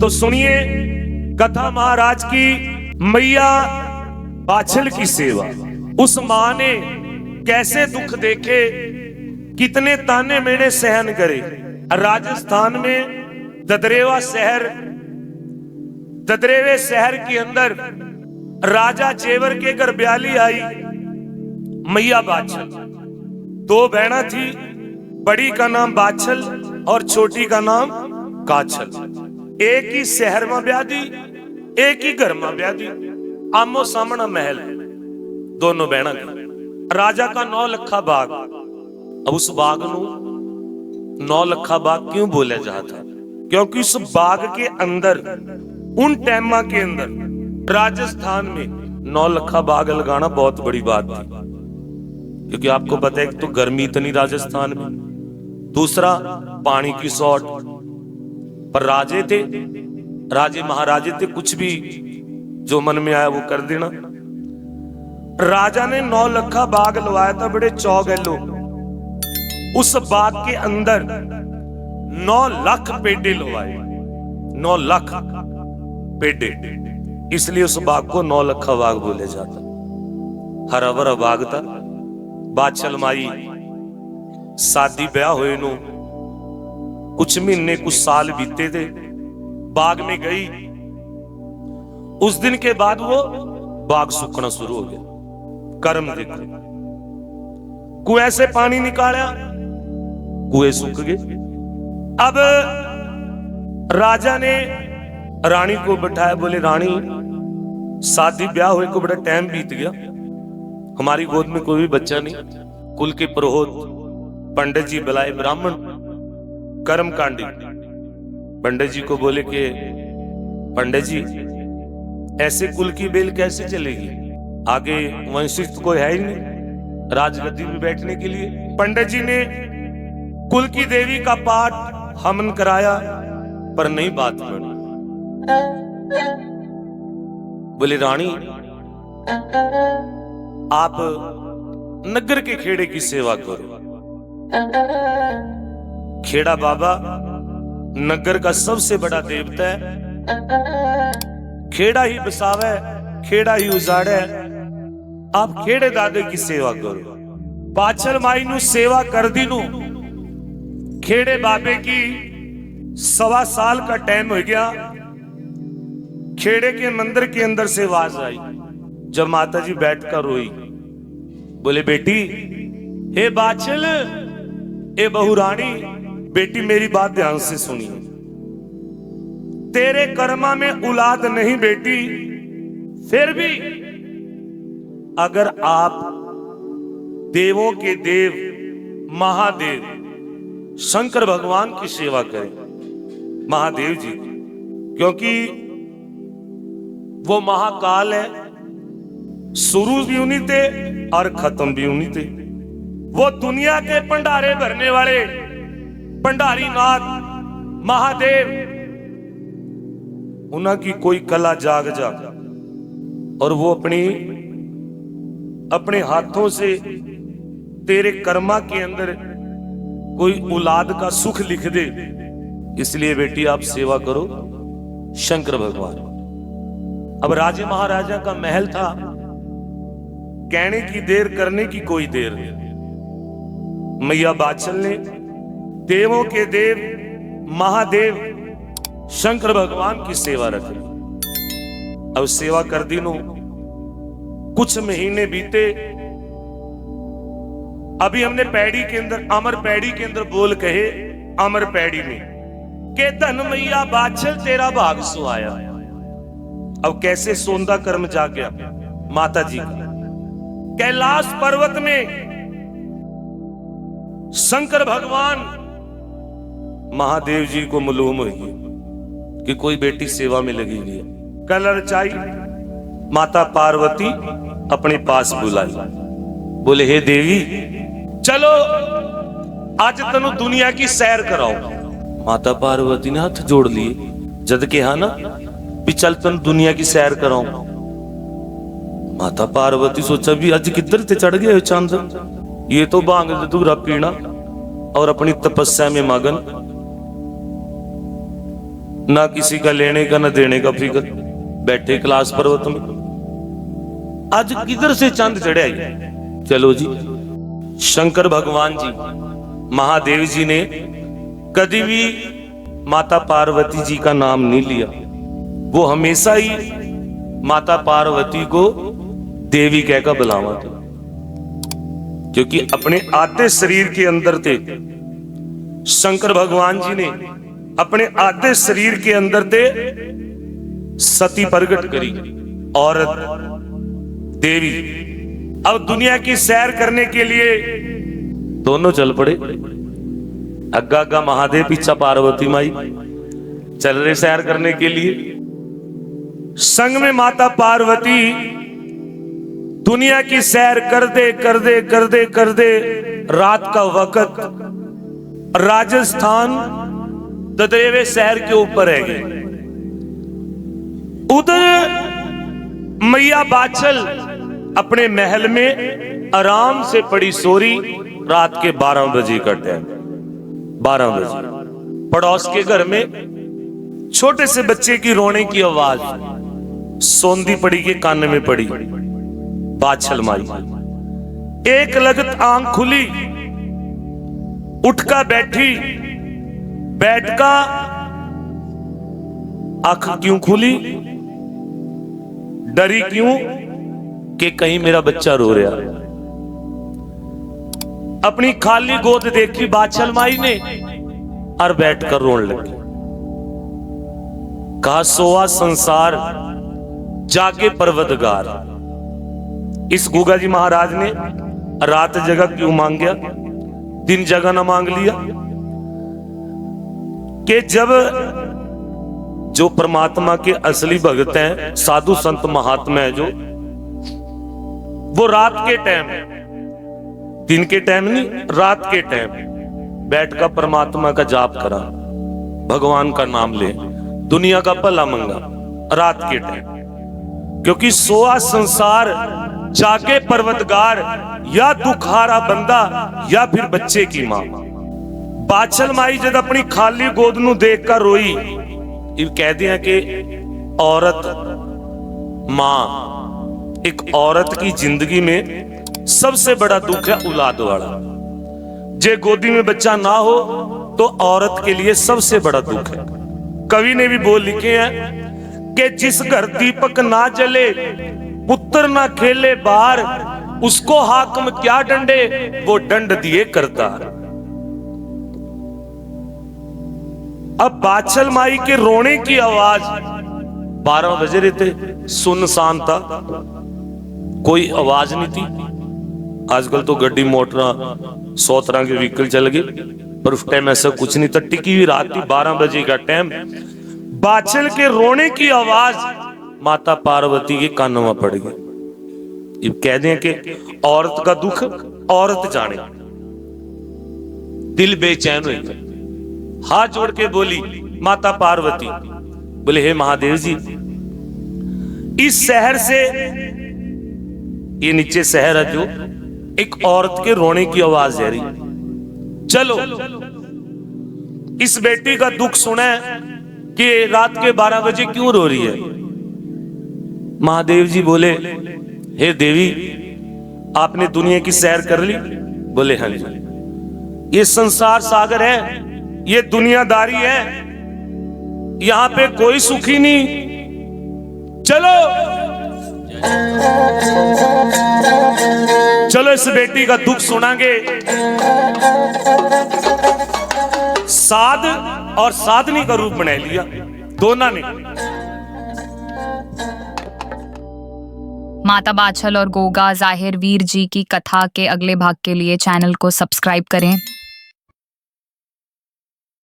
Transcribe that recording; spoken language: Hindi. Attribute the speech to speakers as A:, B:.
A: तो सुनिए कथा महाराज की। मैया बाछल की सेवा, उस मां ने कैसे दुख देखे, कितने ताने मेने सहन करे। राजस्थान में ददरेवे शहर के अंदर राजा जेवर के घर ब्याली आई मैया बाछल। दो बहना थी, बड़ी का नाम बाछल और छोटी का नाम काछल। एक ही शहर में ब्याह दी, एक ही घर में ब्याह दी, आमो सामना महल, दोनों बहना का। राजा का 9 लखा बाग। अब उस बाग को 9 लखा बाग क्यों बोला जाता? क्योंकि उस बाग के अंदर उन टाइम के अंदर राजस्थान में 9 लखा बाग लगाना बहुत बड़ी बात थी। क्योंकि आपको पता है कि तो गर्मी इतनी राजस्थान में, दूसरा पानी की शॉर्ट, पर राजे महाराजे थे, कुछ भी जो मन में आया वो कर देना। राजा ने 9 लखा बाग लवाया था, बड़े चौगेलो। उस बाग के अंदर 9 लाख पेड़े लवाए, 9 लाख पेड़े, इसलिए उस बाग को 9 लखा बाग बोले जाता। हरा भरा बाग था। बाछल माई शादी ब्याह हुए नो कुछ महीने कुछ साल बीते थे, बाग में गई। उस दिन के बाद वो बाग सूखना शुरू हो गया। कर्म देखो, कुएं से पानी निकाला, कुएं सूख गए। अब राजा ने रानी को बैठाया, बोले रानी शादी ब्याह हुए को बड़ा टाइम बीत गया, हमारी गोद में कोई भी बच्चा नहीं। कुल के पुरोहित पंडित जी बुलाए, ब्राह्मण कर्म कांडी। पंडित जी को बोले कि पंडित जी ऐसे कुल की बेल कैसे चलेगी, आगे वंशिष्ठ कोई है ही नहीं राजगद्दी में बैठने के लिए। पंडित जी ने कुल की देवी का पाठ हवन कराया, पर नहीं बात बनी। बोले रानी आप नगर के खेड़े की सेवा करो। खेड़ा बाबा नगर का सबसे बड़ा देवता है, खेड़ा ही बसावे, खेड़ा ही उजाड़े, आप खेड़े दादे की सेवा करो। बाछल माई नु सेवा कर दी नु, खेड़े बाबे की 1.25 साल का टाइम हो गया। खेड़े के मंदिर के अंदर से आवाज आई, जब माता जी बैठकर रोई। बोले बेटी, हे बाछल, हे बहुरानी, बेटी मेरी बात ध्यान से सुनिए। तेरे कर्मा में औलाद नहीं बेटी, फिर भी अगर आप देवों के देव महादेव शंकर भगवान की सेवा करें, महादेव जी की, क्योंकि वो महाकाल है, शुरू भी उन्हीं थे और खत्म भी उन्हीं थे। वो दुनिया के भंडारे भरने वाले भंडारी नाथ महादेव, उनकी कोई कला जाग और वो अपने हाथों से तेरे कर्मा के अंदर कोई औलाद का सुख लिख दे। इसलिए बेटी आप सेवा करो शंकर भगवान। अब राजे महाराजा का महल था, कहने की देर करने की कोई देर नहीं। मैया बाछल ने देवों के देव महादेव शंकर भगवान की सेवा रखी। अब सेवा कर दी नो, कुछ महीने बीते। अभी हमने पैड़ी के अंदर, अमर पैड़ी के अंदर बोल कहे, अमर पैड़ी में के धन मैया बाछल तेरा भाग सुहाया। अब कैसे सोंदा कर्म जाग गया माता जी का। कैलाश पर्वत में शंकर भगवान महादेव जी को मालूम हुई कि कोई बेटी सेवा में लगी हुई है। कलर चाहिए, माता पार्वती अपने पास बुलाई। बोले हे देवी, चलो आज तनु दुनिया की सैर कराओ। माता पार्वती ने हाथ जोड़ लिए, जद के हा ना भी चल तनु दुनिया की सैर कराओ। माता पार्वती सोचा भी आज किधर से चढ़ गया चांद, ये तो भांग धतूरा पीना और अपनी तपस्या में मगन। ना किसी का लेने का ना देने का फिक्र, बैठे कैलाश पर्वत में। आज किधर से चांद चढ़े आई? चलो जी, शंकर भगवान जी महादेव जी ने कभी भी माता पार्वती जी का नाम नहीं लिया। वो हमेशा ही माता पार्वती को देवी कहकर बुलावा था, क्योंकि अपने आधे शरीर के अंदर थे शंकर भगवान जी ने अपने आधे शरीर के अंदर थे सती प्रकट करी औरत देवी। अब दुनिया की सैर करने के लिए दोनों चल पड़े, अग्गा अग्गा महादेव पीछा पार्वती माई, चल रहे सैर करने के लिए। संग में माता पार्वती दुनिया की सैर कर दे रात का वक्त राजस्थान ददरेवे शहर के ऊपर है गए। उधर मैया बाछल अपने महल में आराम से पड़ी सोरी, रात के 12 बजे का टाइम, 12 बजे। पड़ोस के घर में छोटे से बच्चे की रोने की आवाज सौंधी पड़ी के कान में पड़ी। बाछल माई एक लगत आंख खुली, उठका बैठी, बैठका आंख क्यों खुली, डरी क्यों कि कहीं मेरा बच्चा रो रहा। अपनी खाली गोद देखी बाछल माई ने और बैठकर रोने लगी। कहा सोआ संसार जागे परवतगार। इस गुगा जी महाराज ने रात जगह क्यों मांग गया, दिन जगह ना मांग लिया? कि जब जो परमात्मा के असली भगत हैं, साधु संत महात्मा है, जो वो रात के टाइम, दिन के टाइम नहीं, रात के टाइम बैठकर परमात्मा का जाप करा, भगवान का नाम ले, दुनिया का भला मंगा रात के टाइम। क्योंकि सोआ संसार जागे पर्वतगार, या दुखारा बंदा या फिर बच्चे की मां। बाछल माई जब अपनी खाली गोद नू देख कर रोई, कह दिया कि औरत मां, एक औरत की जिंदगी में सबसे बड़ा दुख है औलाद वाला। जे गोदी में बच्चा ना हो तो औरत के लिए सबसे बड़ा दुख है। कवि ने भी बोल लिखे हैं कि जिस घर दीपक ना जले, पुत्र ना खेले बाहर, उसको हाकम क्या डंडे, वो दंड दिए करतार। अब बाछल माई के रोने की आवाज 12 बजे रहे थे, सुनसान था, कोई आवाज नहीं थी। आजकल तो गड्डी मोटर 100 तरह के व्हीकल चल गए, पर उस टाइम ऐसा कुछ नहीं था। टिकी हुई रात थी, 12 बजे का टाइम। बाछल के रोने की आवाज माता पार्वती के कानों में पड़ गई। ये कह दें कि औरत का दुख औरत जाने। दिल बेचैन हुई, हाथ जोड़ के बोली माता पार्वती, बोले हे महादेव जी, इस शहर से, ये नीचे शहर है जो, एक औरत के रोने की आवाज जा रही, चलो इस बेटी का दुख सुने कि रात के 12 बजे क्यों रो रही है। महादेव जी बोले हे देवी, आपने दुनिया की सैर कर ली? बोले हाँ जी। ये संसार सागर है, ये दुनियादारी है, यहां पे कोई सुखी नहीं, चलो चलो इस बेटी का दुख सुनांगे। साध और साधनी का रूप बना लिया दोनों ने।
B: माता बाछल और गोगा जाहिर वीर जी की कथा के अगले भाग के लिए चैनल को सब्सक्राइब करें।